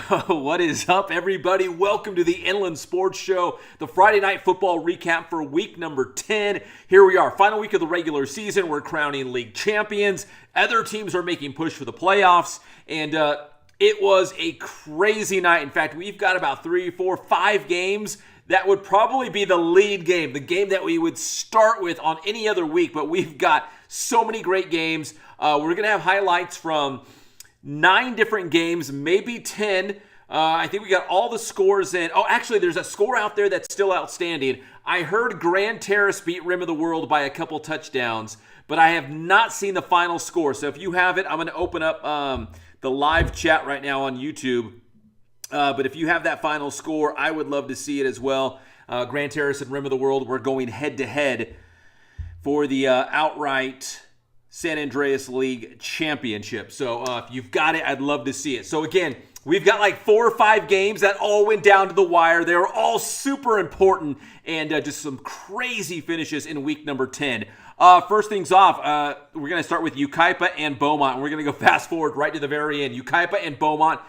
What is up, everybody? Welcome to the Inland Sports Show, the Friday Night Football recap for week number 10. Here we are, final week of the regular season. We're crowning league champions. Other teams are making push for the playoffs, and it was a crazy night. In fact, we've got about 3, 4, 5 games that would probably be the lead game, the game that we would start with on any other week, but we've got so many great games. We're going to have highlights from 9 different games, maybe 10. I think we got all the scores in. Oh, actually, there's a score out there that's still outstanding. I heard Grand Terrace beat Rim of the World by a couple touchdowns, but I have not seen the final score. So if you have it, I'm going to open up the live chat right now on YouTube. But if you have that final score, I would love to see it as well. Grand Terrace and Rim of the World, we're going head-to-head for the outright San Andreas League Championship. So if you've got it, I'd love to see it. So again, we've got like 4 or 5 games that all went down to the wire. They were all super important and just some crazy finishes in week number 10. First things off, we're going to start with Yucaipa and Beaumont. We're going to go fast forward right to the very end. Yucaipa and Beaumont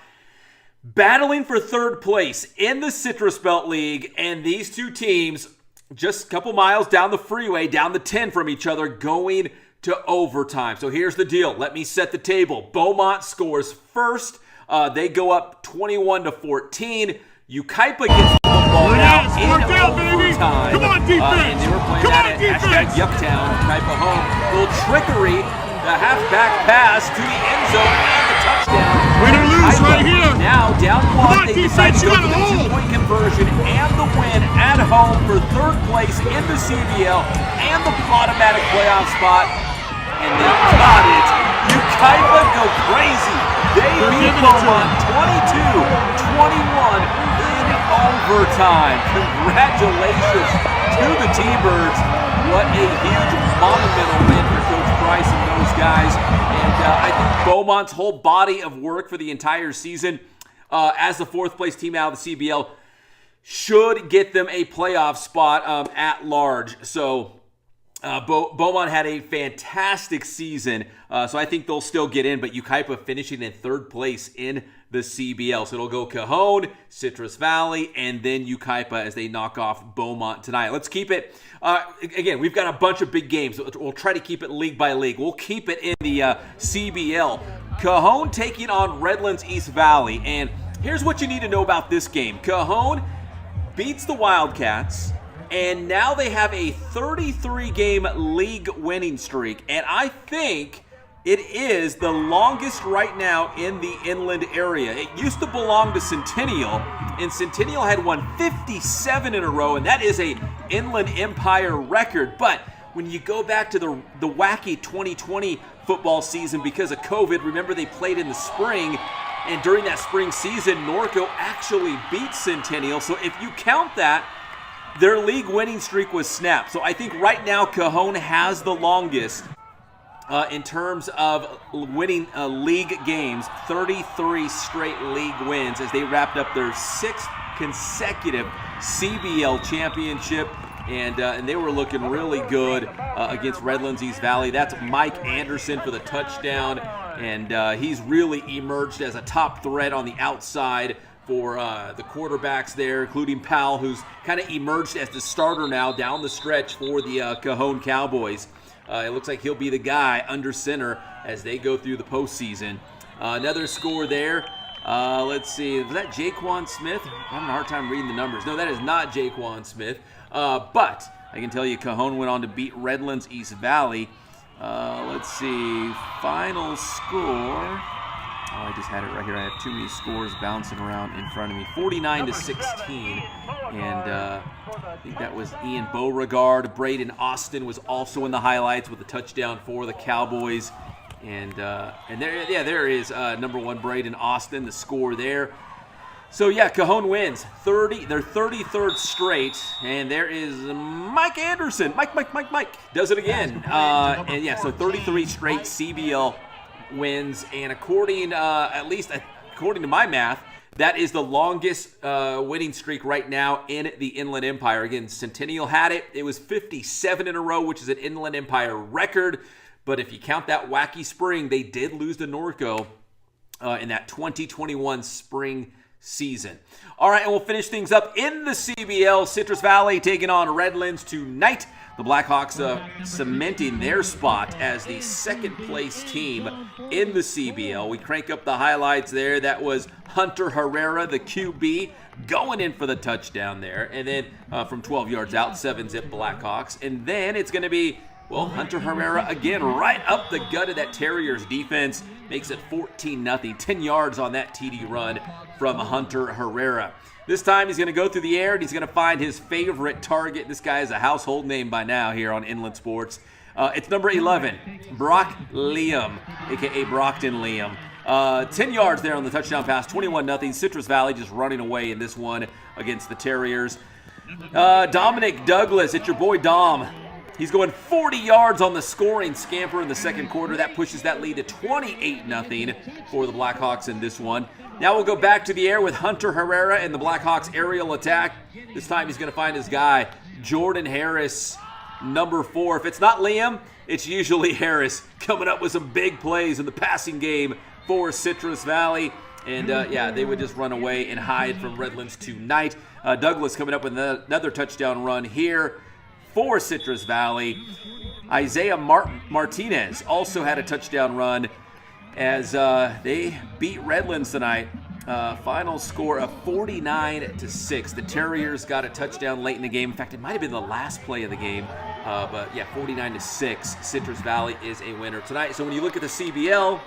battling for third place in the Citrus Belt League, and these two teams just a couple miles down the freeway, down the 10 from each other, going to overtime. So here's the deal. Let me set the table. Beaumont scores first. They go up 21-14. Yucaipa gets the ball now in overtime. Come on, defense! And they were playing that at #Yucktown. Yucaipa home. Little trickery. The halfback pass to the end zone and the touchdown. Win or lose Yucaipa right here. Now down 1. They decide to go for the hold. 2-point conversion and the win at home for third place in the CBL and the automatic playoff spot. And they got it. Yucaipa go crazy. They beat Beaumont 22-21 in overtime. Congratulations to the T-Birds. What a huge monumental win for Coach Price and those guys. And I think Beaumont's whole body of work for the entire season as the 4th place team out of the CBL should get them a playoff spot at large. So Beaumont had a fantastic season, so I think they'll still get in, but Yucaipa finishing in 3rd place in the CBL. So it'll go Cajon, Citrus Valley, and then Yucaipa as they knock off Beaumont tonight. Let's keep it, again, we've got a bunch of big games. We'll try to keep it league by league. We'll keep it in the CBL. Cajon taking on Redlands East Valley, and here's what you need to know about this game. Cajon beats the Wildcats, and now they have a 33-game league winning streak. And I think it is the longest right now in the inland area. It used to belong to Centennial, and Centennial had won 57 in a row, and that is a Inland Empire record. But when you go back to the wacky 2020 football season because of COVID, remember they played in the spring, and during that spring season, Norco actually beat Centennial. So if you count that, their league winning streak was snapped. So I think right now Cajon has the longest in terms of winning league games, 33 straight league wins as they wrapped up their 6th consecutive CBL championship. And they were looking really good against Redlands East Valley. That's Mike Anderson for the touchdown. And he's really emerged as a top threat on the outside for the quarterbacks there, including Powell, who's kind of emerged as the starter now down the stretch for the Cajon Cowboys. It looks like he'll be the guy under center as they go through the postseason. Another score there. Let's see. Was that Jaquan Smith? I'm having a hard time reading the numbers. No, that is not Jaquan Smith. But I can tell you Cajon went on to beat Redlands East Valley. Let's see. Final score. Oh, I just had it right here. I have too many scores bouncing around in front of me. 49-16. And I think that was Ian Beauregard. Braden Austin was also in the highlights with a touchdown for the Cowboys. And there is number 1 Braden Austin, the score there. So yeah, Cajon wins their 33rd straight, and there is Mike Anderson. Mike does it again. And yeah, so 33 straight CBL wins, and according to my math, that is the longest winning streak right now in the Inland Empire. Again, Centennial had it. It was 57 in a row, which is an Inland Empire record. But if you count that wacky spring, they did lose to Norco in that 2021 spring season. All right, and we'll finish things up in the CBL. Citrus Valley taking on Redlands tonight. The Blackhawks cementing their spot as the second-place team in the CBL. We crank up the highlights there. That was Hunter Herrera, the QB, going in for the touchdown there. And then from 12 yards out, 7-zip Blackhawks. And then it's going to be, well, Hunter Herrera again, right up the gut of that Terriers defense. Makes it 14-0. 10 yards on that TD run from Hunter Herrera. This time he's going to go through the air and he's going to find his favorite target. This guy is a household name by now here on Inland Sports. It's number 11, Brock Liam, a.k.a. Brockton Liam. 10 yards there on the touchdown pass, 21-0. Citrus Valley just running away in this one against the Terriers. Dominic Douglas, it's your boy Dom. He's going 40 yards on the scoring scamper in the second quarter. That pushes that lead to 28-0 for the Blackhawks in this one. Now we'll go back to the air with Hunter Herrera and the Blackhawks aerial attack. This time he's going to find his guy, Jordan Harris, number 4. If it's not Liam, it's usually Harris, coming up with some big plays in the passing game for Citrus Valley. And yeah, they would just run away and hide from Redlands tonight. Douglas coming up with another touchdown run here for Citrus Valley. Isaiah Martinez also had a touchdown run as they beat Redlands tonight. Final score of 49-6. The Terriers got a touchdown late in the game. In fact, it might have been the last play of the game. But yeah, 49-6. Citrus Valley is a winner tonight. So when you look at the CBL,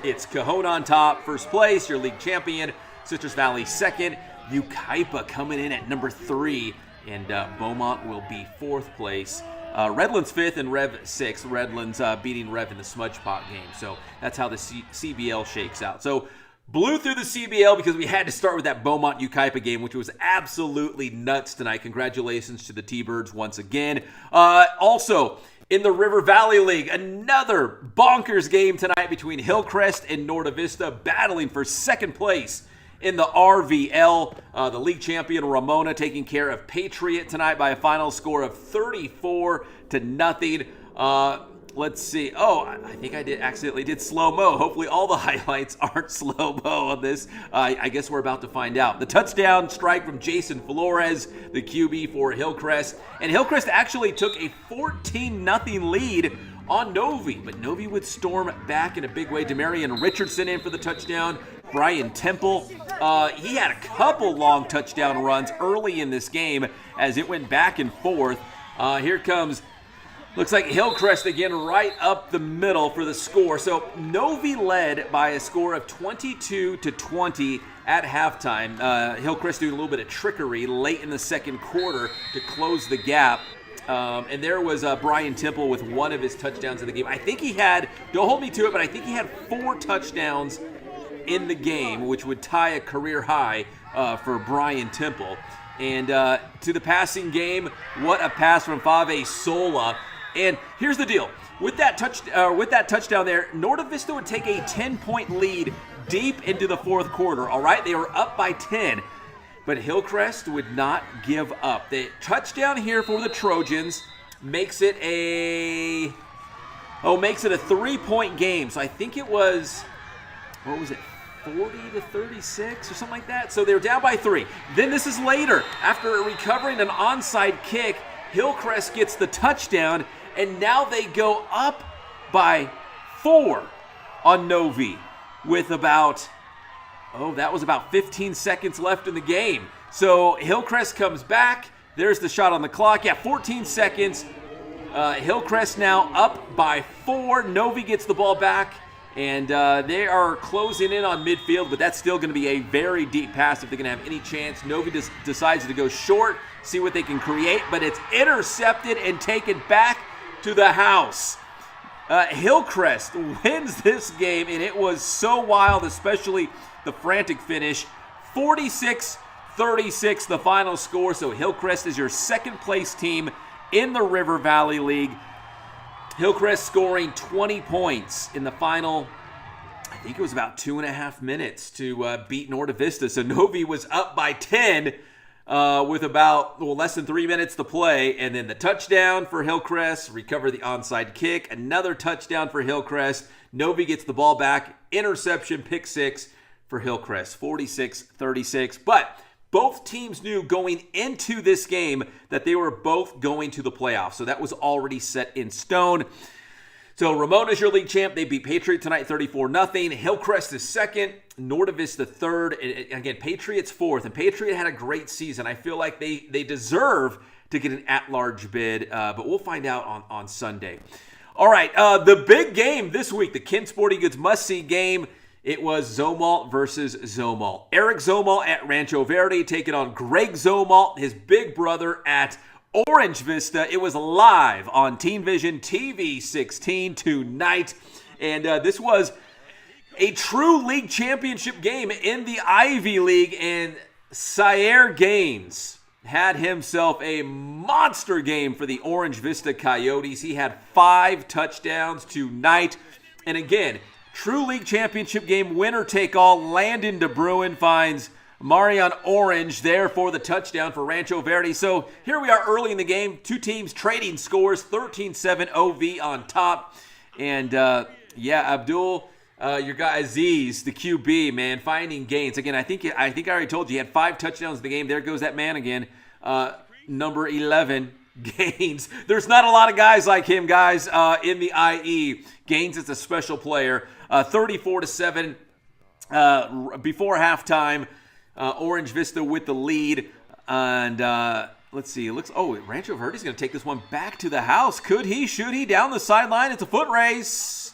it's Cajon on top, first place, your league champion. Citrus Valley second. Yucaipa coming in at number 3. And Beaumont will be 4th place. Redlands 5th and Rev 6th. Redlands beating Rev in the Smudge Pot game. So that's how the CBL shakes out. So blew through the CBL because we had to start with that Beaumont-Yucaipa game, which was absolutely nuts tonight. Congratulations to the T-Birds once again. Also, in the River Valley League, another bonkers game tonight between Hillcrest and Norte Vista, battling for second place in the RVL. The league champion Ramona taking care of Patriot tonight by a final score of 34-0. Let's see. Oh, I think I accidentally did slow-mo. Hopefully all the highlights aren't slow-mo on this. I guess we're about to find out. The touchdown strike from Jason Flores, the QB for Hillcrest. And Hillcrest actually took a 14-0 lead on Novi, but Novi would storm back in a big way. Demarion Richardson in for the touchdown. Brian Temple, he had a couple long touchdown runs early in this game as it went back and forth. Here comes, looks like Hillcrest again right up the middle for the score. So Novi led by a score of 22-20 at halftime. Hillcrest doing a little bit of trickery late in the second quarter to close the gap. And there was Brian Temple with one of his touchdowns in the game. I think he had, don't hold me to it, but I think he had 4 touchdowns in the game, which would tie a career high for Brian Temple. And to the passing game, what a pass from Fave Sola. And here's the deal. With that touchdown there, Norte Vista would take a 10-point lead deep into the fourth quarter. All right, they were up by 10. But Hillcrest would not give up. The touchdown here for the Trojans makes it a 3-point game. So I think it was, what was it, 40-36 or something like that? So they were down by 3. Then this is later. After recovering an onside kick, Hillcrest gets the touchdown, and now they go up by 4 on Novi with about, that was about 15 seconds left in the game. So Hillcrest comes back. There's the shot on the clock. Yeah, 14 seconds. Hillcrest now up by 4. Novi gets the ball back, and they are closing in on midfield, but that's still going to be a very deep pass if they're going to have any chance. Novi decides to go short, see what they can create, but it's intercepted and taken back to the house. Hillcrest wins this game, and it was so wild, especially the frantic finish. 46-36 the final score, so Hillcrest is your second-place team in the River Valley League. Hillcrest scoring 20 points in the final, I think it was about 2.5 minutes to beat Norte Vista. So Novi was up by 10 with about less than 3 minutes to play. And then the touchdown for Hillcrest, recover the onside kick, another touchdown for Hillcrest. Novi gets the ball back, interception, pick 6 for Hillcrest, 46-36. But both teams knew going into this game that they were both going to the playoffs. So that was already set in stone. So Ramona's your league champ. They beat Patriot tonight 34-0. Hillcrest is second. Norte Vista third. And again, Patriots fourth. And Patriot had a great season. I feel like they deserve to get an at-large bid. But we'll find out on Sunday. All right, the big game this week, the Kin Sporting Goods must-see game. It was Zomalt versus Zomalt. Eric Zomalt at Rancho Verde taking on Greg Zomalt, his big brother, at Orange Vista. It was live on Teen Vision TV 16 tonight. And this was a true league championship game in the Ivy League. And Sierre Gaines had himself a monster game for the Orange Vista Coyotes. He had 5 touchdowns tonight. And again, true league championship game, winner take all. Landon DeBruin finds Marion Orange there for the touchdown for Rancho Verde. So here we are early in the game. Two teams trading scores, 13-7 OV on top. And Abdul, your guy Aziz, the QB, man, finding gains. Again, I think I already told you he had 5 touchdowns in the game. There goes that man again. Number 11, Gaines. There's not a lot of guys like him, guys, in the IE. Gaines is a special player. 34-7 before halftime. Orange Vista with the lead. And let's see. Rancho Verde's going to take this one back to the house. Could he? Should he? Down the sideline. It's a foot race.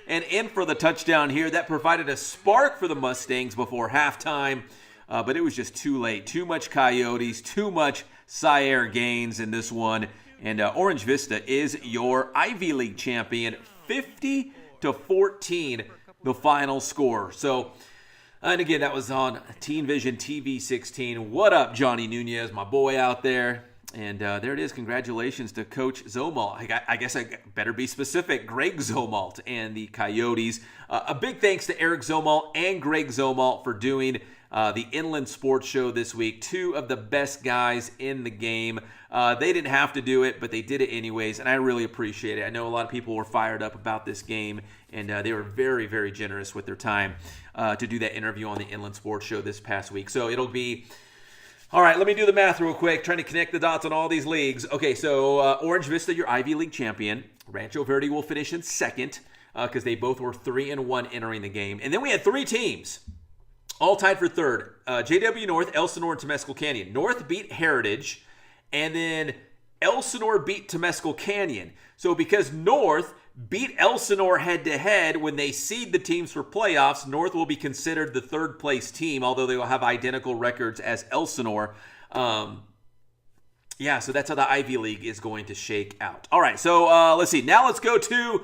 And in for the touchdown here. That provided a spark for the Mustangs before halftime. But it was just too late. Too much Coyotes. Too much Sierre Gaines in this one. And Orange Vista is your Ivy League champion. 50-14 the final score. So, and again, that was on Teen Vision TV 16. What up, Johnny Nunez, my boy out there? And there it is. Congratulations to Coach Zomalt. I guess I better be specific. Greg Zomalt and the Coyotes. A big thanks to Eric Zomalt and Greg Zomalt for doing the Inland Sports Show this week. 2 of the best guys in the game. They didn't have to do it, but they did it anyways, and I really appreciate it. I know a lot of people were fired up about this game, and they were very, very generous with their time to do that interview on the Inland Sports Show this past week. So it'll be... All right, let me do the math real quick, trying to connect the dots on all these leagues. Okay, so Orange Vista, your Ivy League champion. Rancho Verde will finish in second because they both were 3-1 entering the game. And then we had 3 teams, all tied for third. JW North, Elsinore, and Temescal Canyon. North beat Heritage, and then Elsinore beat Temescal Canyon. So because North beat Elsinore head-to-head when they seed the teams for playoffs, North will be considered the third-place team, although they will have identical records as Elsinore. So that's how the Ivy League is going to shake out. All right, so let's see. Now let's go to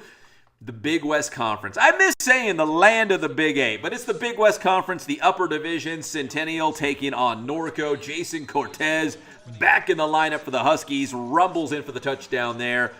the Big West Conference. I miss saying the land of the Big 8, but it's the Big West Conference, the upper division. Centennial taking on Norco. Jason Cortez back in the lineup for the Huskies. Rumbles in for the touchdown there.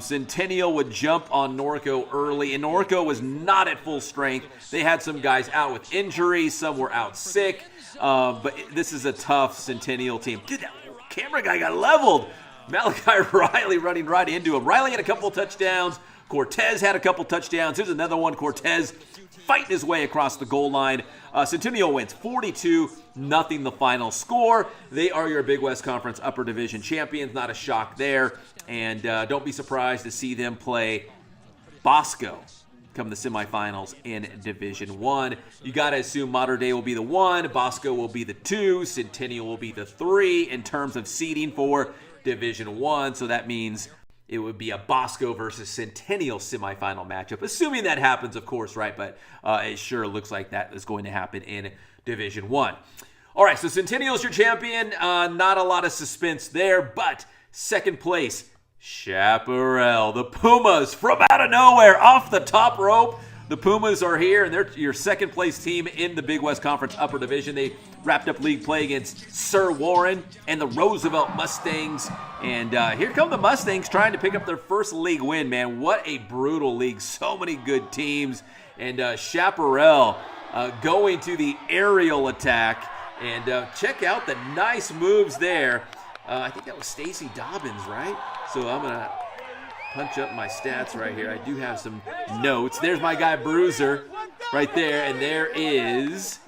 Centennial would jump on Norco early, and Norco was not at full strength. They had some guys out with injuries. Some were out sick. But this is a tough Centennial team. Dude, that camera guy got leveled. Malachi Riley running right into him. Riley had a couple touchdowns. Cortez had a couple touchdowns. Here's another one. Cortez fighting his way across the goal line. Centennial wins 42-0 the final score. They are your Big West Conference Upper Division champions. Not a shock there. And don't be surprised to see them play Bosco come the semifinals in Division 1. You got to assume Mater Dei will be the 1, Bosco will be the 2, Centennial will be the 3 in terms of seeding for Division 1. So that means it would be a Bosco versus Centennial semifinal matchup, assuming that happens, of course, right? But it sure looks like that is going to happen in Division 1. All right, so Centennial's your champion. Not a lot of suspense there, but second place, Chaparral. The Pumas from out of nowhere, off the top rope. The Pumas are here, and they're your second place team in the Big West Conference Upper Division. They wrapped up league play against Sir Warren and the Roosevelt Mustangs. And here come the Mustangs trying to pick up their first league win, man. What a brutal league. So many good teams. And Chaparral going to the aerial attack. And check out the nice moves there. I think that was Stacy Dobbins, right? So I'm going to punch up my stats right here. I do have some notes. There's my guy Bruiser right there. And there is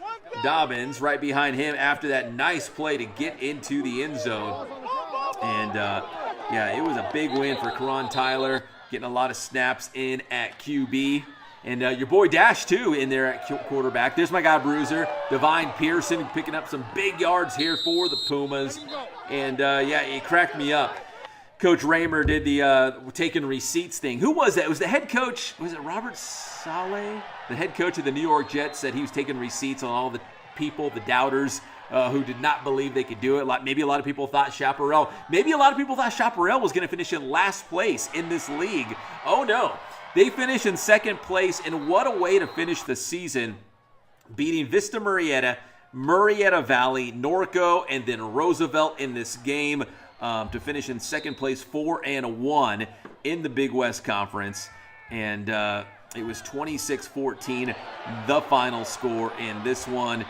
Dobbins right behind him after that nice play to get into the end zone. And, yeah, it was a big win for Cajon Tyler, getting a lot of snaps in at QB. And your boy Dash, too, in there at quarterback. There's my guy Bruiser. Divine Pearson picking up some big yards here for the Pumas. And, yeah, it cracked me up. Coach Raymer did the taking receipts thing. Who was that? It was the head coach. Was it Robert Saleh? The head coach of the New York Jets said he was taking receipts on all the people, the doubters, who did not believe they could do it. Like maybe a lot of people thought Chaparral was going to finish in last place in this league. Oh, no. They finished in second place, and what a way to finish the season, beating Vista Murrieta Valley, Norco, and then Roosevelt in this game to finish in second place, 4-1 in the Big West Conference. And it was 26-14, the final score in this one.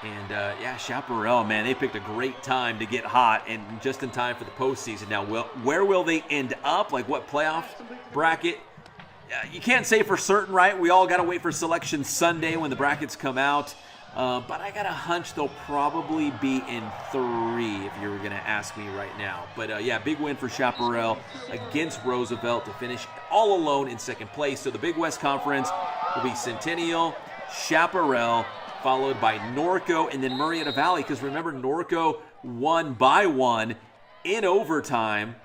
And, yeah, Chaparral, man, they picked a great time to get hot and just in time for the postseason. Now, where will they end up? Like, what playoff bracket? You can't say for certain, right? We all got to wait for Selection Sunday when the brackets come out. But I got a hunch they'll probably be in 3 if you were going to ask me right now. But, yeah, big win for Chaparral against Roosevelt to finish all alone in second place. So the Big West Conference will be Centennial, Chaparral, followed by Norco, and then Murrieta Valley. Because remember, Norco won by 1 in overtime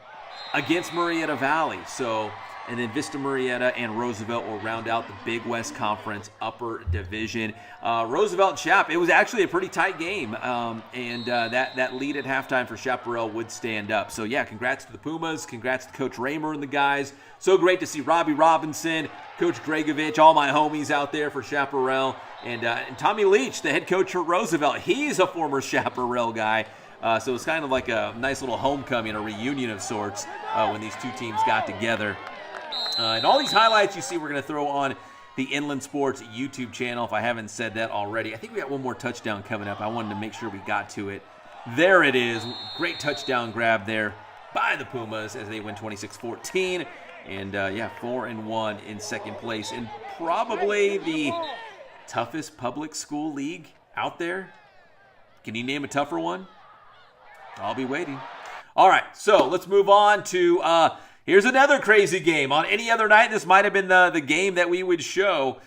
against Murrieta Valley. So, and then Vista Murrieta and Roosevelt will round out the Big West Conference Upper Division. Roosevelt and Chap, it was actually a pretty tight game, and that lead at halftime for Chaparral would stand up. So, yeah, congrats to the Pumas. Congrats to Coach Raymer and the guys. So great to see Robbie Robinson, Coach Gregovich, all my homies out there for Chaparral. And Tommy Leach, the head coach for Roosevelt, he's a former Chaparral guy. So it's kind of like a nice little homecoming, a reunion of sorts when these two teams got together. And all these highlights you see we're going to throw on the Inland Sports YouTube channel, if I haven't said that already. I think we got one more touchdown coming up. I wanted to make sure we got to it. There it is. Great touchdown grab there by the Pumas as they win 26-14. And, yeah, 4-1 in second place. And probably the toughest public school league out there. Can you name a tougher one? I'll be waiting. All right, so let's move on to here's another crazy game. On any other night, this might have been the game that we would show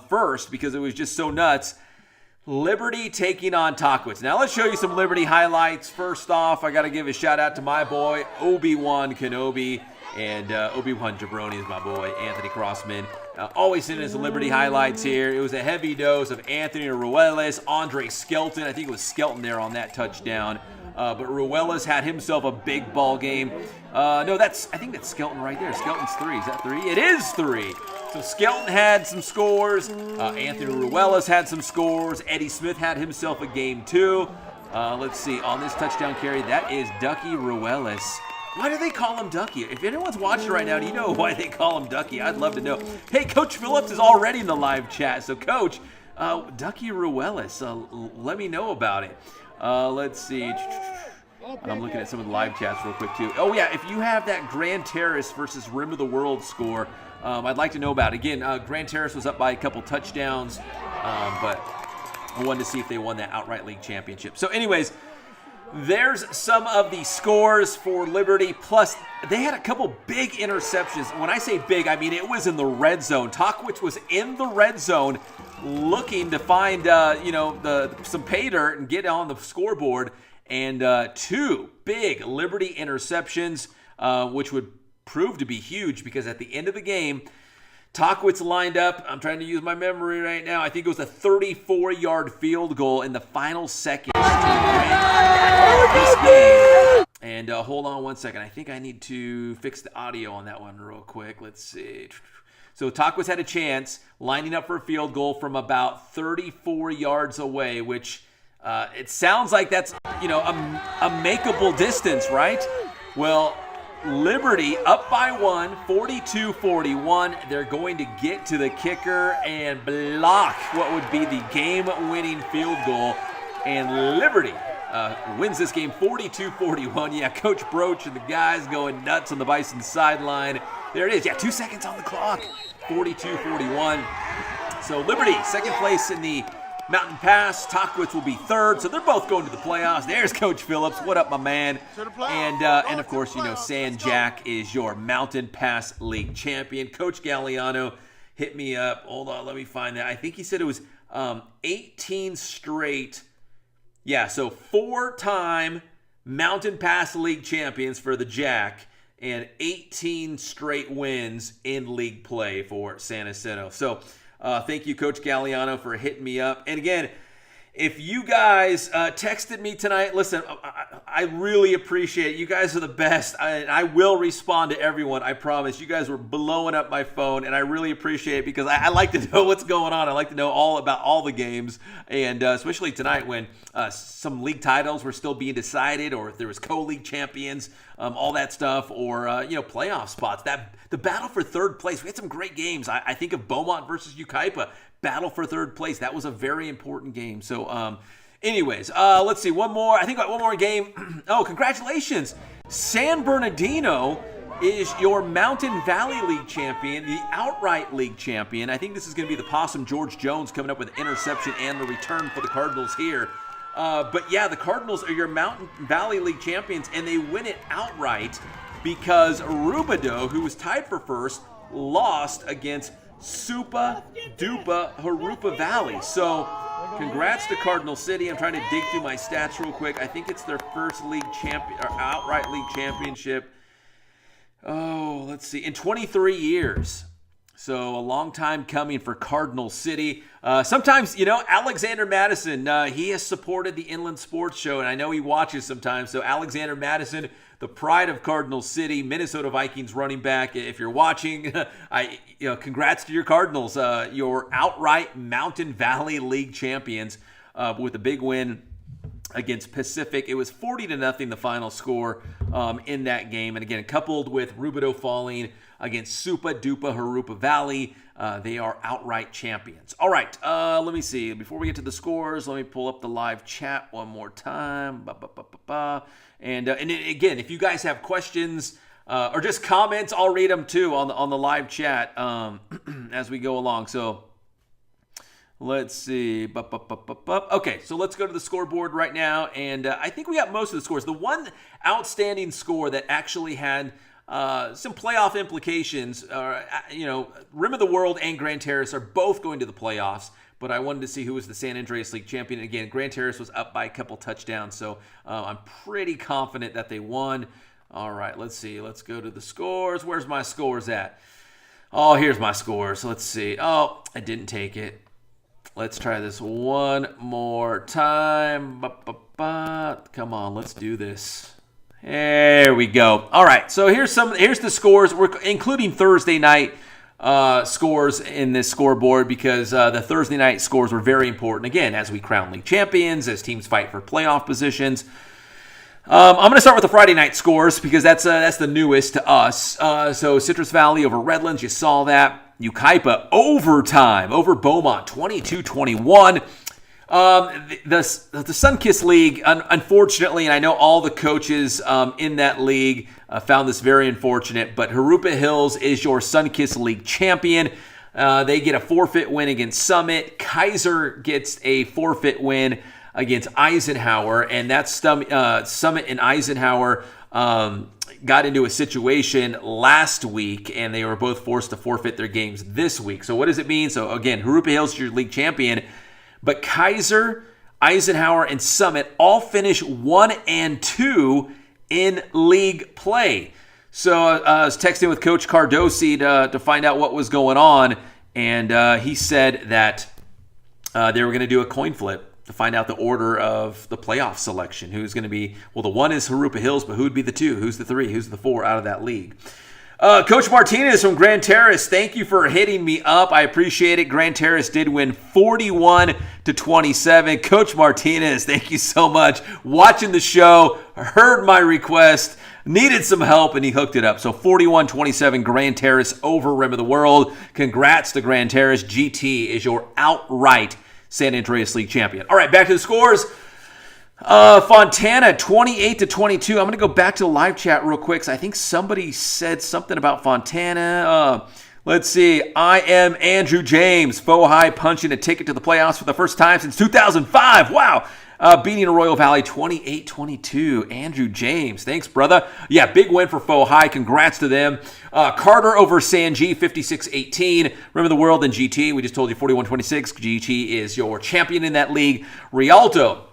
first because it was just so nuts. Liberty taking on Tahquitz. Now let's show you some Liberty highlights. First off, I got to give a shout out to my boy, Obi-Wan Kenobi. And Obi-Wan Jabroni is my boy, Anthony Crossman. Always sending us the Liberty highlights here. It was a heavy dose of Anthony Ruelas, Andre Skelton. I think it was Skelton there on that touchdown. But Ruelas had himself a big ball game. No, I think that's Skelton right there. Skelton's 3. Is that 3? It is 3. So Skelton had some scores. Anthony Ruelas had some scores. Eddie Smith had himself a game too. Let's see. On this touchdown carry, that is Ducky Ruelas. Why do they call him Ducky? If anyone's watching right now, do you know why they call him Ducky? I'd love to know. Hey, Coach Phillips is already in the live chat. So, Coach, Ducky Ruelas, let me know about it. Let's see. I'm looking at some of the live chats real quick, too. Oh, yeah, if you have that Grand Terrace versus Rim of the World score, I'd like to know about it. Again, Grand Terrace was up by a couple touchdowns, but I wanted to see if they won that outright league championship. So, anyways, there's some of the scores for Liberty. Plus, they had a couple big interceptions. When I say big, I mean it was in the red zone. Tahquitz was in the red zone looking to find, some pay dirt and get on the scoreboard. And 2 big Liberty interceptions, which would prove to be huge because at the end of the game, Tahquitz lined up. I'm trying to use my memory right now. I think it was a 34-yard field goal in the final seconds to win this game. And hold on one second. I think I need to fix the audio on that one real quick. Let's see. So Tahquitz had a chance lining up for a field goal from about 34 yards away, which it sounds like that's, a makeable distance, right? Well, Liberty up by 1, 42-41. They're going to get to the kicker and block what would be the game-winning field goal. And Liberty wins this game 42-41. Yeah, Coach Broach and the guys going nuts on the Bison sideline. There it is. Yeah, 2 seconds on the clock. 42-41. So Liberty, second place in the Mountain Pass, Tahquitz will be third, so they're both going to the playoffs. There's Coach Phillips. What up, my man? And of course, San Jack is your Mountain Pass League champion. Coach Galliano hit me up. Hold on, let me find that. I think he said it was 18 straight. Yeah, so 4-time Mountain Pass League champions for the Jack and 18 straight wins in league play for San Jacinto. So thank you, Coach Galliano, for hitting me up. And again, if you guys texted me tonight, listen, I really appreciate it. You guys are the best. I will respond to everyone, I promise. You guys were blowing up my phone, and I really appreciate it because I like to know what's going on. I like to know all about all the games, and especially tonight when some league titles were still being decided, or if there was co-league champions, all that stuff, or playoff spots. The battle for third place. We had some great games. I think of Beaumont versus Yucaipa. Battle for third place. That was a very important game. So, anyways, let's see. One more. I think one more game. Oh, congratulations. San Bernardino is your Mountain Valley League champion, the outright league champion. I think this is going to be the Possum George Jones coming up with an interception and the return for the Cardinals here. But yeah, the Cardinals are your Mountain Valley League champions, and they win it outright because Rubidoux, who was tied for first, lost against Supa Dupa Harupa Valley. So congrats to Cardinal City. I'm trying to dig through my stats real quick. I think it's their first league champion or outright league championship. Oh, let's see, in 23 years. So a long time coming for Cardinal City. Sometimes, Alexander Madison, he has supported the Inland Sports Show, and I know he watches sometimes. So Alexander Madison, the pride of Cardinal City, Minnesota Vikings running back. If you're watching, congrats to your Cardinals, your outright Mountain Valley League champions with a big win against Pacific. It was 40-0 the final score in that game. And again, coupled with Rubidoux falling against Supa Dupa Harupa Valley, they are outright champions. All right, let me see. Before we get to the scores, let me pull up the live chat one more time. And again, if you guys have questions or just comments, I'll read them too on the live chat as we go along. So let's see. Okay, so let's go to the scoreboard right now. And I think we got most of the scores. The one outstanding score that actually had some playoff implications, Rim of the World and Grand Terrace are both going to the playoffs, but I wanted to see who was the San Andreas League champion. And again, Grand Terrace was up by a couple touchdowns, so I'm pretty confident that they won. All right, let's see. Let's go to the scores. Where's my scores at? Oh, here's my scores. Let's see. Oh, I didn't take it. Let's try this one more time. Come on, let's do this. There we go. All right, so here's the scores. We're including Thursday night scores in this scoreboard because the Thursday night scores were very important. Again, as we crown league champions, as teams fight for playoff positions. I'm going to start with the Friday night scores because that's the newest to us. So Citrus Valley over Redlands, you saw that. Yucaipa overtime over Beaumont, 22-21. The Sunkist League, unfortunately, and I know all the coaches in that league found this very unfortunate, but Harupa Hills is your Sunkist League champion. They get a forfeit win against Summit. Kaiser gets a forfeit win against Eisenhower, and that's Summit and Eisenhower got into a situation last week, and they were both forced to forfeit their games this week. So what does it mean? So again, Harupa Hills is your league champion, but Kaiser, Eisenhower, and Summit all finish 1 and 2 in league play. So I was texting with Coach Cardosi to find out what was going on, and he said that they were going to do a coin flip to find out the order of the playoff selection. Who's going to be, well, the 1 is Harupa Hills, but who would be the 2? Who's the 3? Who's the 4 out of that league? Coach Martinez from Grand Terrace, thank you for hitting me up. I appreciate it. Grand Terrace did win 41-27. Coach Martinez, thank you so much. Watching the show, heard my request, needed some help, and he hooked it up. So 41-27, Grand Terrace over Rim of the World. Congrats to Grand Terrace. GT is your outright San Andreas League champion. All right, back to the scores. Fontana, 28-22. I'm going to go back to the live chat real quick because I think somebody said something about Fontana. Let's see. I am Andrew James. Faux High punching a ticket to the playoffs for the first time since 2005. Wow. Beating Arroyo Valley 28-22. Andrew James. Thanks, brother. Yeah, big win for Faux High. Congrats to them. Carter over San G, 56-18. Remember the world in GT. We just told you 41-26. GT is your champion in that league. Rialto,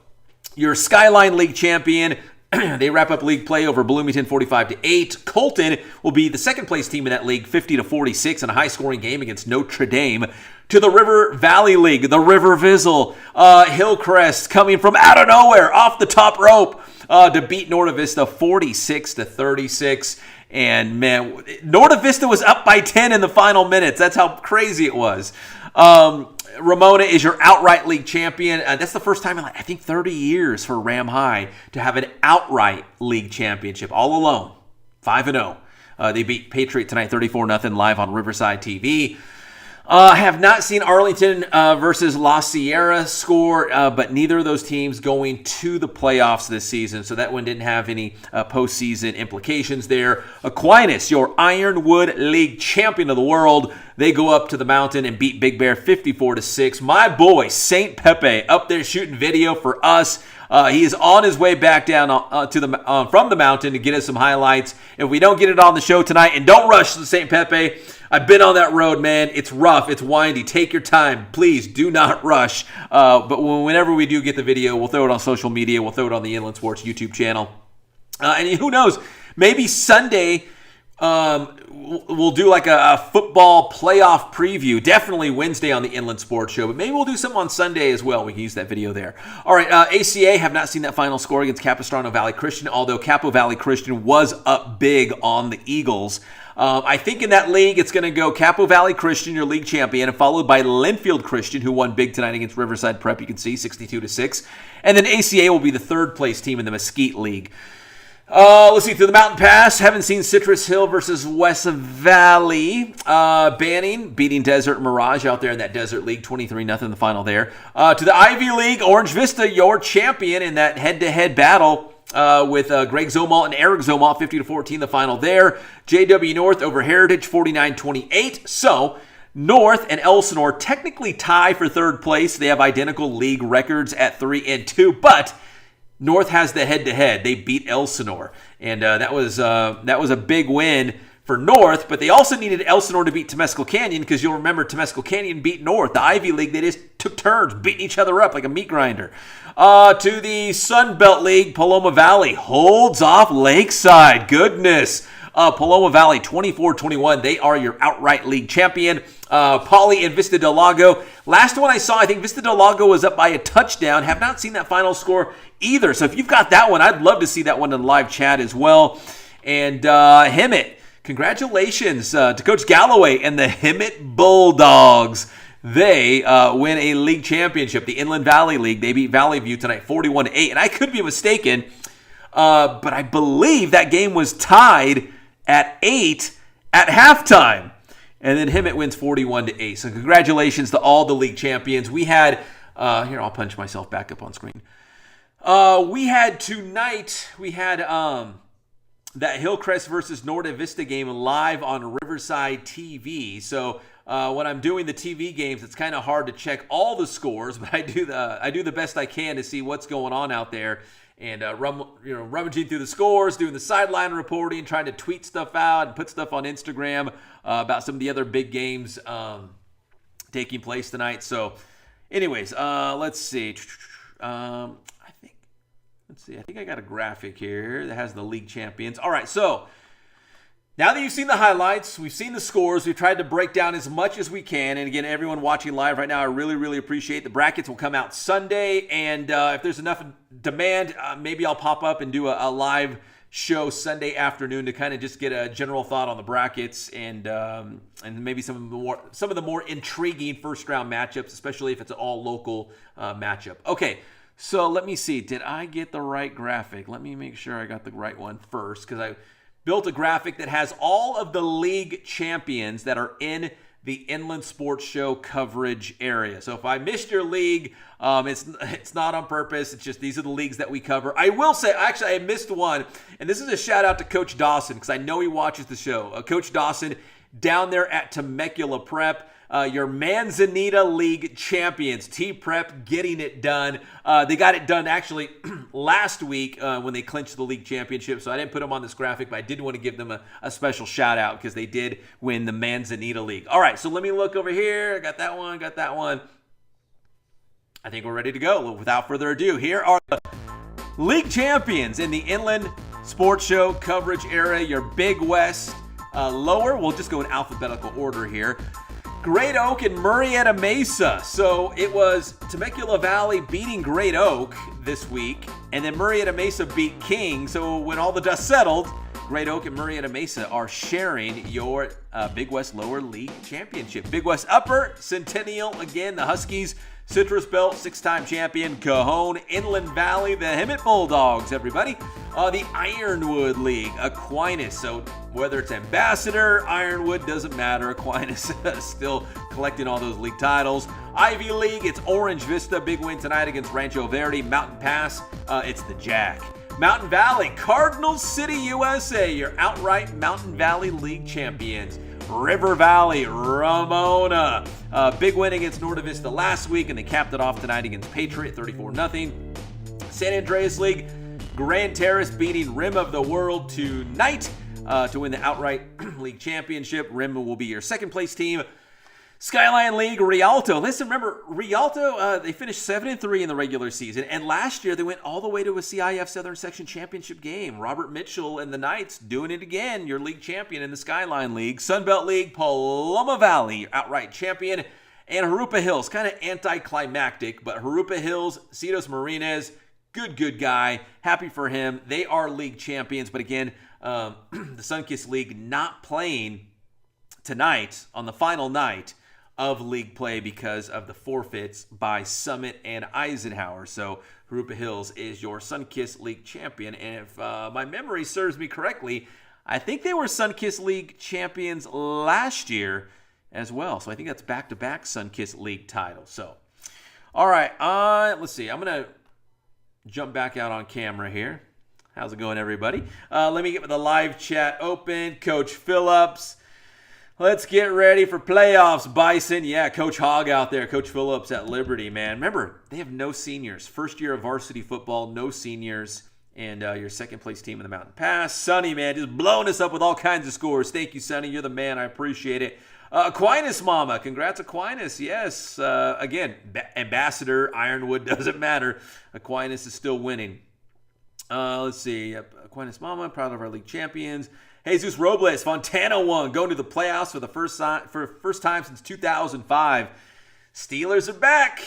your Skyline League champion. They wrap up league play over Bloomington 45-8. Colton will be the second place team in that league, 50-46 in a high scoring game against Notre Dame. To the River Valley League, the River Vizzle, Hillcrest coming from out of nowhere off the top rope to beat Norte Vista 46-36. And man, Norte Vista was up by 10 in the final minutes. That's how crazy it was. Ramona is your outright league champion. That's the first time in, I think, 30 years for Ram High to have an outright league championship all alone. 5-0. They beat Patriot tonight 34-0 live on Riverside TV. Have not seen Arlington versus La Sierra score, but neither of those teams going to the playoffs this season, so that one didn't have any postseason implications there. Aquinas, your Ironwood League champion of the world, they go up to the mountain and beat Big Bear 54-6. My boy, St. Pepe, up there shooting video for us. He is on his way back down from the mountain to get us some highlights. If we don't get it on the show tonight, and don't rush to St. Pepe, I've been on that road, man. It's rough. It's windy. Take your time. Please do not rush. But whenever we do get the video, we'll throw it on social media. We'll throw it on the Inland Sports YouTube channel. And who knows, maybe Sunday we'll do like a football playoff preview. Definitely Wednesday on the Inland Sports Show, but maybe we'll do something on Sunday as well. We can use that video there. All right, ACA, have not seen that final score against Capistrano Valley Christian, although Capo Valley Christian was up big on the Eagles. I think in that league, it's going to go Capo Valley Christian, your league champion, and followed by Linfield Christian, who won big tonight against Riverside Prep, you can see, 62-6. And then ACA will be the third place team in the Mesquite League. Let's see, through the Mountain Pass, haven't seen Citrus Hill versus West Valley. Banning, beating Desert Mirage out there in that Desert League, 23-0 in the final there. To the Ivy League, Orange Vista, your champion in that head-to-head battle. With Greg Zomalt and Eric Zomalt, 50-14 the final there. JW North over Heritage, 49-28. So, North and Elsinore technically tie for third place. They have identical league records at 3-2, but North has the head-to-head. They beat Elsinore, and that was a big win for North, but they also needed Elsinore to beat Temescal Canyon, because you'll remember Temescal Canyon beat North. The Ivy League, they just took turns beating each other up like a meat grinder. To the Sun Belt League, Paloma Valley holds off Lakeside. Goodness. Paloma Valley 24-21. They are your outright league champion. Poly and Vista Del Lago. Last one I saw, I think Vista Del Lago was up by a touchdown. Have not seen that final score either. So if you've got that one, I'd love to see that one in the live chat as well. And Hemet, congratulations to Coach Galloway and the Hemet Bulldogs. They win a league championship, the Inland Valley League. They beat Valley View tonight 41-8. And I could be mistaken, but I believe that game was tied at 8 at halftime. And then Hemet wins 41-8. So congratulations to all the league champions. We had, here, I'll punch myself back up on screen. We had tonight, that Hillcrest versus Norte Vista game live on Riverside TV. So when I'm doing the TV games, it's kind of hard to check all the scores, but I do the best I can to see what's going on out there, and rummaging through the scores, doing the sideline reporting, trying to tweet stuff out and put stuff on Instagram about some of the other big games taking place tonight. So, anyways, let's see. I think I got a graphic here that has the league champions. All right, so now that you've seen the highlights, we've seen the scores, we've tried to break down as much as we can. And again, everyone watching live right now, I really, really appreciate. The brackets will come out Sunday. And if there's enough demand, maybe I'll pop up and do a live show Sunday afternoon to kind of just get a general thought on the brackets and maybe some of the more intriguing first round matchups, especially if it's an all local matchup. Okay. So let me see. Did I get the right graphic? Let me make sure I got the right one first, because I built a graphic that has all of the league champions that are in the Inland Sports Show coverage area. So if I missed your league, it's not on purpose. It's just these are the leagues that we cover. I will say, actually, I missed one, and this is a shout out to Coach Dawson, because I know he watches the show. Coach Dawson down there at Temecula Prep. Your Manzanita League champions, T-Prep, getting it done. They got it done actually last week when they clinched the league championship, so I didn't put them on this graphic, but I did want to give them a special shout out because they did win the Manzanita League. All right, so let me look over here. Got that one. I think we're ready to go. Without further ado, here are the league champions in the Inland Sports Show coverage area. Your Big West lower. We'll just go in alphabetical order here. Great Oak and Murrieta Mesa. So it was Temecula Valley beating Great Oak this week, and then Murrieta Mesa beat King. So when all the dust settled, Great Oak and Murrieta Mesa are sharing your Big West Lower League Championship. Big West Upper, Centennial, again, the Huskies, Citrus Belt, 6-time champion, Cajon, Inland Valley, the Hemet Bulldogs, everybody. The Ironwood League, Aquinas. So whether it's Ambassador, Ironwood, doesn't matter. Aquinas still collecting all those league titles. Ivy League, it's Orange Vista. Big win tonight against Rancho Verde. Mountain Pass, it's the Jack. Mountain Valley, Cardinal City, USA, your outright Mountain Valley League champions. River Valley, Ramona. Big win against Norte Vista last week, and they capped it off tonight against Patriot, 34-0. San Andreas League, Grand Terrace beating Rim of the World tonight to win the outright league championship. Rim will be your second place team. Skyline League, Rialto. Listen, remember, Rialto, they finished 7-3 in the regular season, and last year they went all the way to a CIF Southern Section Championship game. Robert Mitchell and the Knights doing it again, your league champion in the Skyline League. Sunbelt League, Paloma Valley, outright champion. And Jurupa Hills, kind of anticlimactic, but Jurupa Hills, Citos Marines, good guy. Happy for him. They are league champions, but again, the Sunkist League not playing tonight on the final night of league play because of the forfeits by Summit and Eisenhower. So Jurupa Hills is your Sunkist League champion. And if my memory serves me correctly, I think they were Sunkist League champions last year as well. So I think that's back-to-back Sunkist League titles. So, all right, let's see. I'm going to jump back out on camera here. How's it going, everybody? Let me get the live chat open. Coach Phillips. Let's get ready for playoffs, Bison. Yeah, Coach Hogg out there. Coach Phillips at Liberty, man. Remember, they have no seniors. First year of varsity football, no seniors. And your second-place team in the Mountain Pass. Sonny, man, just blowing us up with all kinds of scores. Thank you, Sonny. You're the man. I appreciate it. Aquinas, mama. Congrats, Aquinas. Yes. Again, Ambassador, Ironwood, doesn't matter. Aquinas is still winning. Let's see. Aquinas, mama. Proud of our league champions. Jesus Robles, Fontana won, going to the playoffs for the first time since 2005. Steelers are back.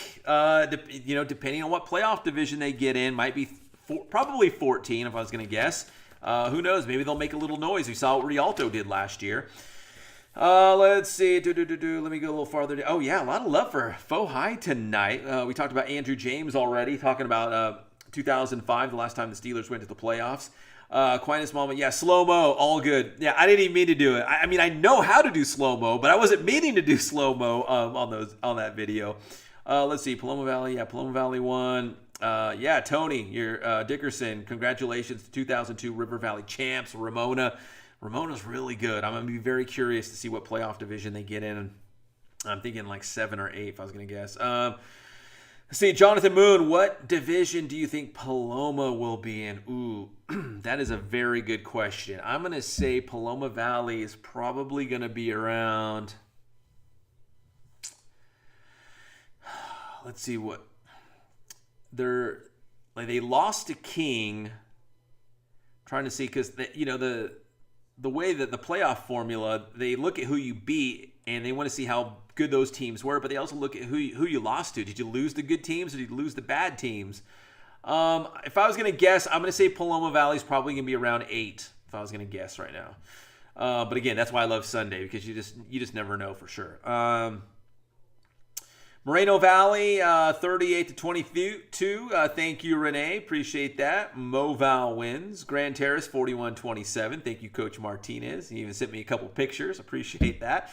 Depending on what playoff division they get in, might be probably 14 if I was going to guess. Who knows? Maybe they'll make a little noise. We saw what Rialto did last year. Let's see. Let me go a little farther. Oh, yeah, a lot of love for Faux High tonight. We talked about Andrew James already, talking about 2005, the last time the Steelers went to the playoffs. Aquinas moment, yeah, slow-mo, all good. Yeah, I didn't even mean to do it. I mean, I know how to do slow-mo, but I wasn't meaning to do slow-mo on that video. Let's see, Paloma Valley, yeah, Paloma Valley won. Yeah, Tony, your Dickerson, congratulations to 2002 River Valley champs, Ramona's really good. I'm going to be very curious to see what playoff division they get in. I'm thinking like 7 or 8 if I was going to guess. Let's see, Jonathan Moon, what division do you think Paloma will be in? Ooh, that is a very good question. I'm going to say Paloma Valley is probably going to be around, let's see what, they lost to King, trying to see, because the way that the playoff formula, they look at who you beat and they want to see how good those teams were, but they also look at who you lost to. Did you lose the good teams or did you lose the bad teams? If I was going to guess, I'm going to say Paloma Valley is probably going to be around 8, if I was going to guess right now. But again, that's why I love Sunday, because you just never know for sure. Moreno Valley, 38-22. Thank you, Renee. Appreciate that. Moval wins. Grand Terrace, 41-27. Thank you, Coach Martinez. He even sent me a couple pictures. Appreciate that.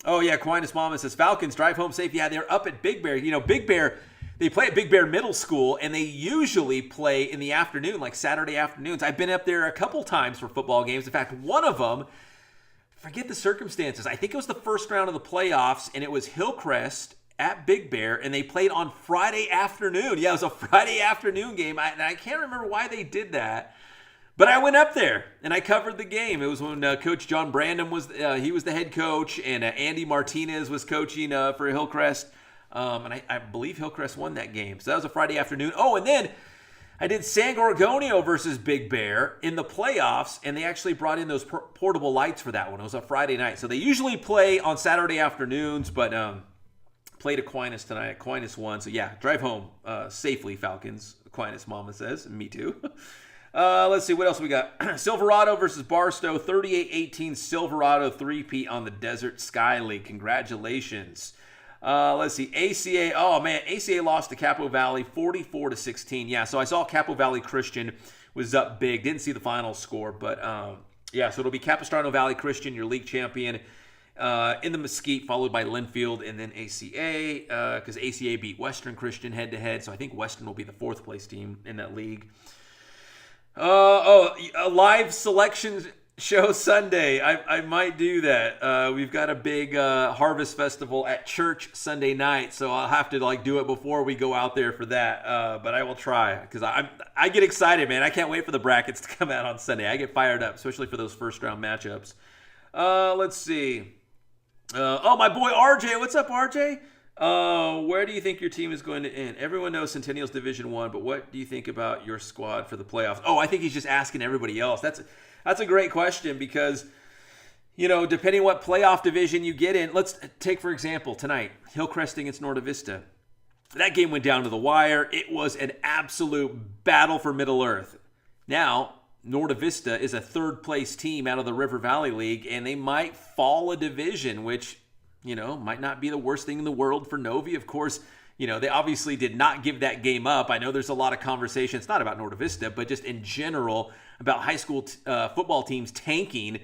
Oh, yeah, Aquinas Mama says, Falcons, drive home safe. Yeah, they're up at Big Bear. Big Bear, they play at Big Bear Middle School, and they usually play in the afternoon, like Saturday afternoons. I've been up there a couple times for football games. In fact, one of them, forget the circumstances. I think it was the first round of the playoffs, and it was Hillcrest at Big Bear, and they played on Friday afternoon. Yeah, it was a Friday afternoon game. I can't remember why they did that, but I went up there, and I covered the game. It was when Coach John Brandon he was the head coach, and Andy Martinez was coaching for Hillcrest, and I believe Hillcrest won that game. So that was a Friday afternoon. Oh, and then I did San Gorgonio versus Big Bear in the playoffs, and they actually brought in those portable lights for that one. It was a Friday night. So they usually play on Saturday afternoons, but played Aquinas tonight. Aquinas won. So yeah, drive home safely, Falcons. Aquinas mama says. And me too. Let's see, what else we got? Silverado versus Barstow, 38-18 Silverado 3-peat on the Desert Sky League. Congratulations. Let's see, ACA. Oh man, ACA lost to Capo Valley 44-16. Yeah, so I saw Capo Valley Christian was up big. Didn't see the final score, but yeah, so it'll be Capistrano Valley Christian, your league champion, in the Mesquite, followed by Linfield, and then ACA, because ACA beat Western Christian head-to-head, so I think Western will be the fourth place team in that league. A live selection show Sunday. I might do that. We've got a big harvest festival at church Sunday night, so I'll have to do it before we go out there for that. But I will try, because I get excited, man. I can't wait for the brackets to come out on Sunday. I get fired up, especially for those first round matchups. Let's see. My boy RJ. What's up, RJ? Where do you think your team is going to end? Everyone knows Centennial's Division 1, but what do you think about your squad for the playoffs? Oh, I think he's just asking everybody else. That's a great question, because, depending what playoff division you get in, let's take, for example, tonight, Hillcrest against Norte Vista. That game went down to the wire. It was an absolute battle for Middle Earth. Now, Norte Vista is a third-place team out of the River Valley League, and they might fall a division, which, might not be the worst thing in the world for Novi. Of course, they obviously did not give that game up. I know there's a lot of conversation. It's not about Norte Vista, but just in general about high school football teams tanking,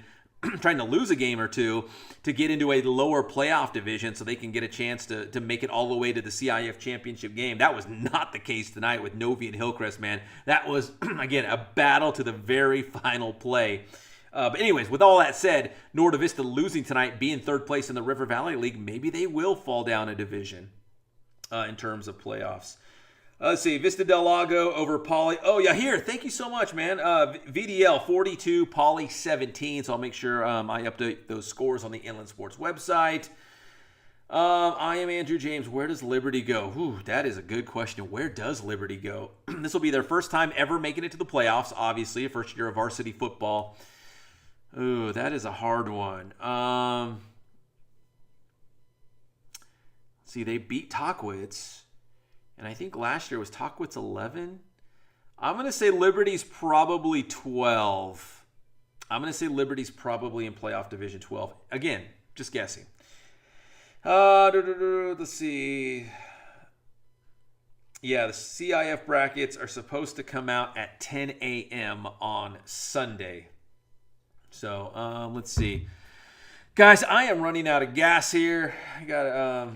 trying to lose a game or two to get into a lower playoff division so they can get a chance to make it all the way to the CIF championship game. That was not the case tonight with Novi and Hillcrest, man. That was, again, a battle to the very final play. But anyways, with all that said, Norte Vista losing tonight, being third place in the River Valley League, maybe they will fall down a division in terms of playoffs. Let's see, Vista Del Lago over Poly. Oh, yeah, here. Thank you so much, man. VDL 42, Poly 17. So I'll make sure I update those scores on the Inland Sports website. I am Andrew James. Where does Liberty go? Ooh, that is a good question. Where does Liberty go? This will be their first time ever making it to the playoffs, obviously, first year of varsity football. Ooh, that is a hard one. See, they beat Tahquitz, and I think last year was Tahquitz 11. I'm going to say Liberty's probably 12. I'm going to say Liberty's probably in playoff division 12. Again, just guessing. Let's see. Yeah, the CIF brackets are supposed to come out at 10 a.m. on Sunday. So, let's see. Guys, I am running out of gas here. I got a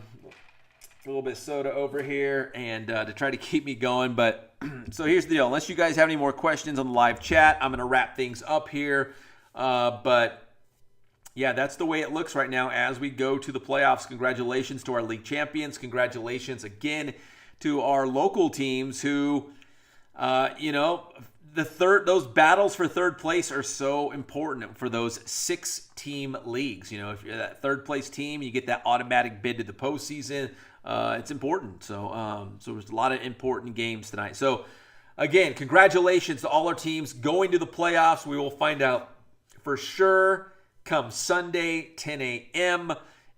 little bit of soda over here and to try to keep me going. But so here's the deal. Unless you guys have any more questions on the live chat, I'm going to wrap things up here. But yeah, that's the way it looks right now as we go to the playoffs. Congratulations to our league champions. Congratulations again to our local teams who, those battles for third place are so important for those 6-team leagues. If you're that third place team, you get that automatic bid to the postseason. It's important. So there's a lot of important games tonight. So again, congratulations to all our teams going to the playoffs. We will find out for sure come Sunday, 10 a.m.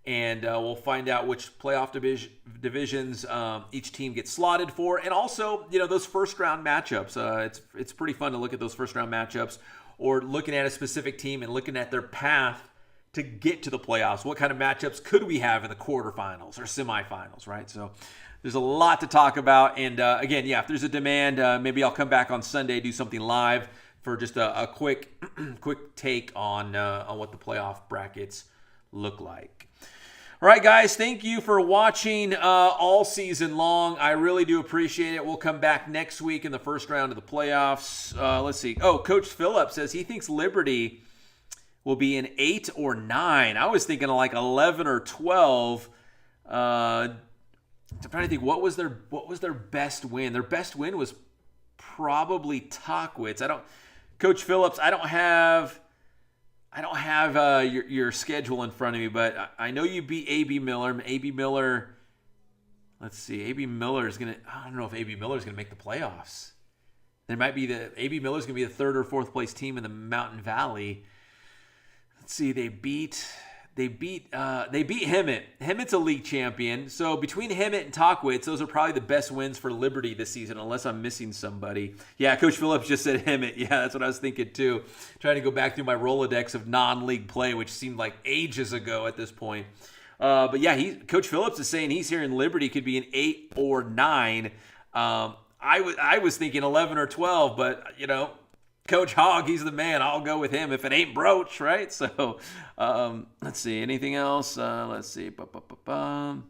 And we'll find out which playoff divisions each team gets slotted for. And also, those first-round matchups. It's pretty fun to look at those first-round matchups or looking at a specific team and looking at their path to get to the playoffs. What kind of matchups could we have in the quarterfinals or semifinals, right? So there's a lot to talk about. And, again, yeah, if there's a demand, maybe I'll come back on Sunday, do something live for just a quick take on what the playoff brackets look like. All right, guys, thank you for watching all season long. I really do appreciate it. We'll come back next week in the first round of the playoffs. Let's see. Oh, Coach Phillip says he thinks Liberty will be an 8 or 9. I was thinking of like 11 or 12. I'm trying to think, what was their best win? Their best win was probably Tahquitz. Coach Phillips, I don't have your schedule in front of me, but I know you beat A.B. Miller. A.B. Miller, let's see. A.B. Miller is going to, I don't know if A.B. Miller is going to make the playoffs. There might be A.B. Miller is going to be the third or fourth place team in the Mountain Valley. Let's see. They beat Hemet. Hemet's a league champion. So between Hemet and Tahquitz, those are probably the best wins for Liberty this season, unless I'm missing somebody. Yeah, Coach Phillips just said Hemet. Yeah, that's what I was thinking too. Trying to go back through my Rolodex of non-league play, which seemed like ages ago at this point. But yeah, Coach Phillips is saying he's here in Liberty could be an 8 or 9. I was thinking 11 or 12, but Coach Hogg, he's the man. I'll go with him if it ain't broach, right? So, let's see. Anything else? Let's see. Oh,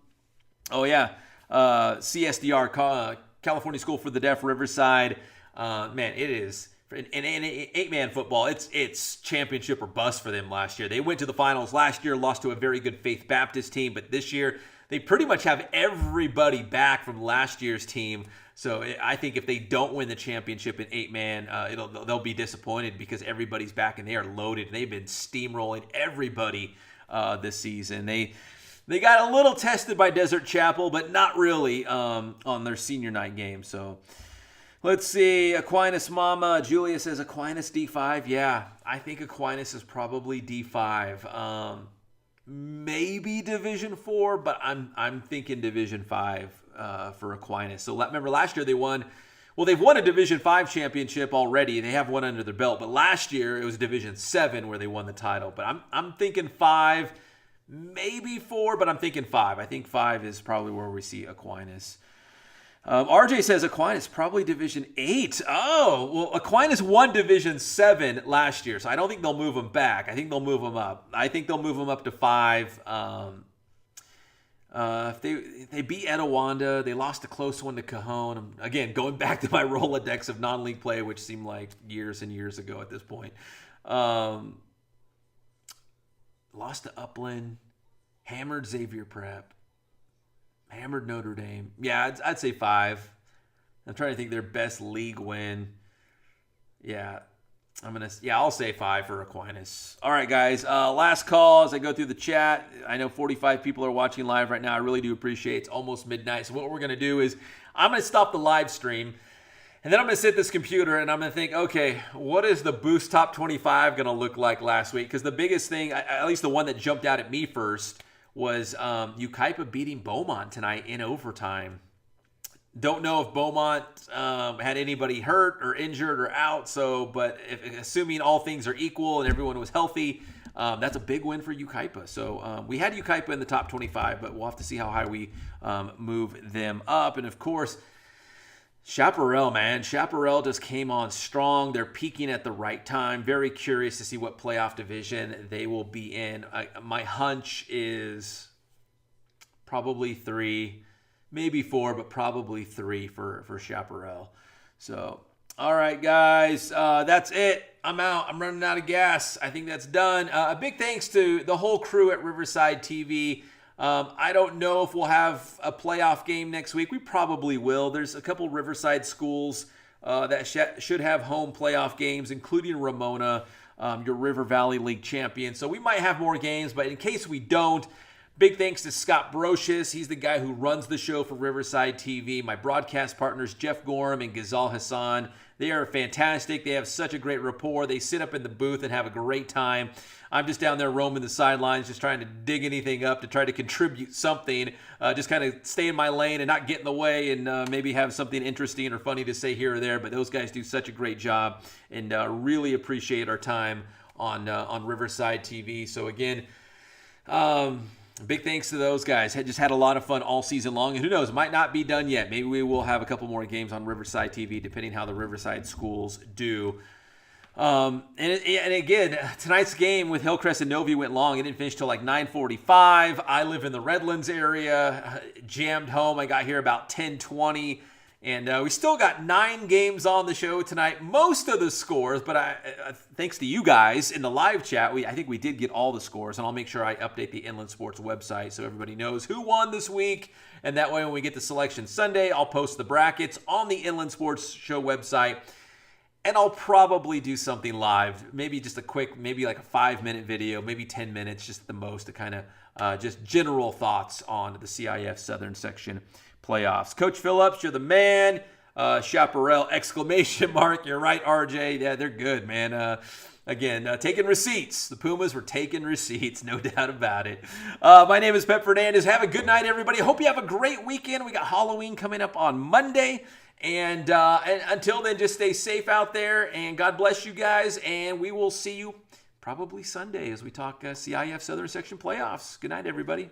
yeah. CSDR, California School for the Deaf, Riverside. Man, it is. In 8-man football, it's championship or bust for them last year. They went to the finals last year, lost to a very good Faith Baptist team, but this year they pretty much have everybody back from last year's team. So I think if they don't win the championship in 8-man, they'll be disappointed because everybody's back and they are loaded. They've been steamrolling everybody this season. They got a little tested by Desert Chapel, but not really on their senior night game. So let's see. Aquinas Mama, Julia says Aquinas D5. Yeah, I think Aquinas is probably D5. Maybe Division 4, but I'm thinking Division 5 for Aquinas. So remember last year they won. Well, they've won a Division 5 championship already. They have one under their belt. But last year it was Division 7 where they won the title. But I'm thinking 5, maybe 4, but I'm thinking 5. I think 5 is probably where we see Aquinas. RJ says Aquinas probably Division 8. Oh, well, Aquinas won Division 7 last year, so I don't think they'll move them back. I think they'll move them up. I think they'll move them up to 5. If they beat Etowanda, they lost a close one to Cajon. Again, going back to my Rolodex of non-league play, which seemed like years and years ago at this point. Lost to Upland, hammered Xavier Prep. Hammered Notre Dame. Yeah, I'd say 5. I'm trying to think their best league win. Yeah, I'll say 5 for Aquinas. All right, guys. Last call as I go through the chat. I know 45 people are watching live right now. I really do appreciate it. It's almost midnight. So what we're going to do is I'm going to stop the live stream. And then I'm going to sit at this computer and I'm going to think, okay, what is the Boost Top 25 going to look like last week? Because the biggest thing, at least the one that jumped out at me first, was Yucaipa beating Beaumont tonight in overtime. Don't know if Beaumont had anybody hurt or injured or out. But assuming all things are equal and everyone was healthy, that's a big win for Yucaipa. So we had Yucaipa in the top 25, but we'll have to see how high we move them up. And of course, Chaparral, man. Chaparral just came on strong. They're peaking at the right time. Very curious to see what playoff division they will be in. My hunch is probably 3, maybe 4, but probably 3 for Chaparral. So, all right, guys. That's it. I'm out. I'm running out of gas. I think that's done. A big thanks to the whole crew at Riverside TV. I don't know if we'll have a playoff game next week. We probably will. There's a couple Riverside schools that should have home playoff games, including Ramona, your River Valley League champion. So we might have more games, but in case we don't, big thanks to Scott Brocious. He's the guy who runs the show for Riverside TV. My broadcast partners, Jeff Gorham and Ghazal Hassan. They are fantastic. They have such a great rapport. They sit up in the booth and have a great time. I'm just down there roaming the sidelines, just trying to dig anything up to try to contribute something, just kind of stay in my lane and not get in the way and maybe have something interesting or funny to say here or there. But those guys do such a great job and really appreciate our time on Riverside TV. So again, big thanks to those guys. Just had a lot of fun all season long. And who knows, it might not be done yet. Maybe we will have a couple more games on Riverside TV, depending how the Riverside schools do. And again, tonight's game with Hillcrest and Novi went long. It didn't finish till like 9:45. I live in the Redlands area, jammed home. I got here about 10:20. And we still got 9 games on the show tonight. Most of the scores, but thanks to you guys in the live chat, I think we did get all the scores. And I'll make sure I update the Inland Sports website so everybody knows who won this week. And that way when we get to Selection Sunday, I'll post the brackets on the Inland Sports Show website. And I'll probably do something live, maybe just a quick, maybe like a 5-minute video, maybe 10 minutes, just the most, to kind of just general thoughts on the CIF Southern Section playoffs. Coach Phillips, you're the man. Chaparral, exclamation mark. You're right, RJ. Yeah, they're good, man. Again, taking receipts. The Pumas were taking receipts, no doubt about it. My name is Pep Fernandez. Have a good night, everybody. Hope you have a great weekend. We got Halloween coming up on Monday. And until then, just stay safe out there. And God bless you guys. And we will see you probably Sunday as we talk CIF Southern Section playoffs. Good night, everybody.